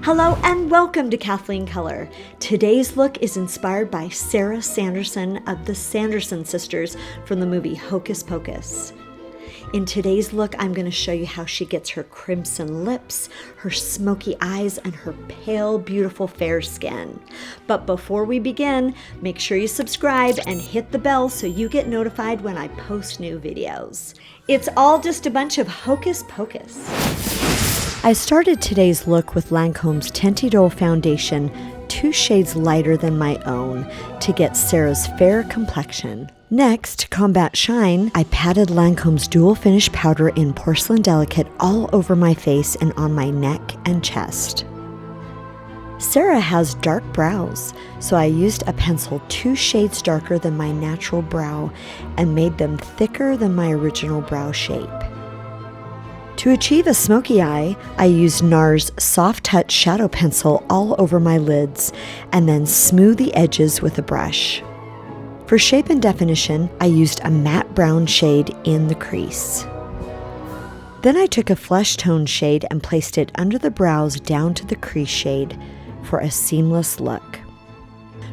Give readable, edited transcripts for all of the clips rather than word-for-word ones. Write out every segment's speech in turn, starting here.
Hello and welcome to Kathleen Color. Today's look is inspired by Sarah Sanderson of the Sanderson sisters from the movie Hocus Pocus. In today's look, I'm going to show you how she gets her crimson lips, her smoky eyes, and her pale, beautiful fair skin. But before we begin, make sure you subscribe and hit the bell so you get notified when I post new videos. It's all just a bunch of Hocus Pocus. I started today's look with Lancome's Tinty Doll Foundation, 2 shades lighter than my own, to get Sarah's fair complexion. Next, to combat shine, I patted Lancome's Dual Finish Powder in Porcelain Delicate all over my face and on my neck and chest. Sarah has dark brows, so I used a pencil 2 shades darker than my natural brow and made them thicker than my original brow shape. To achieve a smoky eye, I used NARS Soft Touch Shadow Pencil all over my lids and then smooth the edges with a brush. For shape and definition, I used a matte brown shade in the crease. Then I took a flesh tone shade and placed it under the brows down to the crease shade for a seamless look.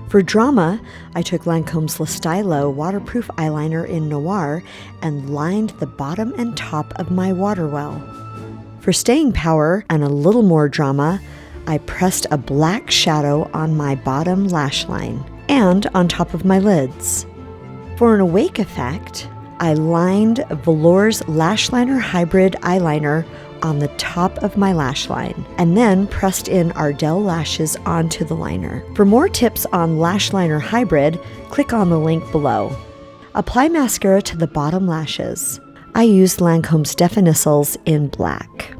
For drama, I took Lancome's Stylo waterproof eyeliner in Noir and lined the bottom and top of my water well. For staying power and a little more drama, I pressed a black shadow on my bottom lash line and on top of my lids. For an awake effect, I lined Velour's Lash Liner Hybrid eyeliner on the top of my lash line, and then pressed in Ardell lashes onto the liner. For more tips on Lash Liner Hybrid, click on the link below. Apply mascara to the bottom lashes. I used Lancome's Definicils in black.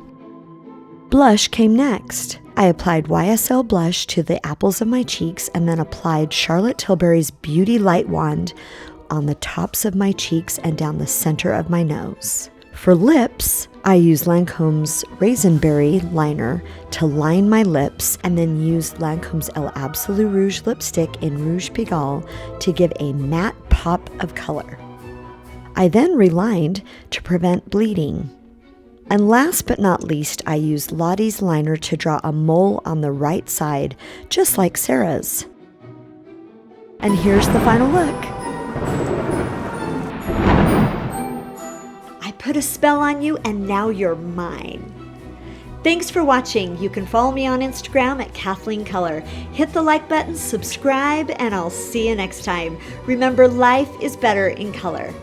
Blush came next. I applied YSL blush to the apples of my cheeks and then applied Charlotte Tilbury's Beauty Light Wand on the tops of my cheeks and down the center of my nose. For lips, I used Lancome's Raisin Berry liner to line my lips and then used Lancome's El Absolute Rouge lipstick in Rouge Pigalle to give a matte pop of color. I then relined to prevent bleeding. And last but not least, I used Lottie's liner to draw a mole on the right side, just like Sarah's. And here's the final look. Put a spell on you and now you're mine. Thanks for watching. You can follow me on Instagram at Kathleen Color. Hit the like button, subscribe, and I'll see you next time. Remember, life is better in color.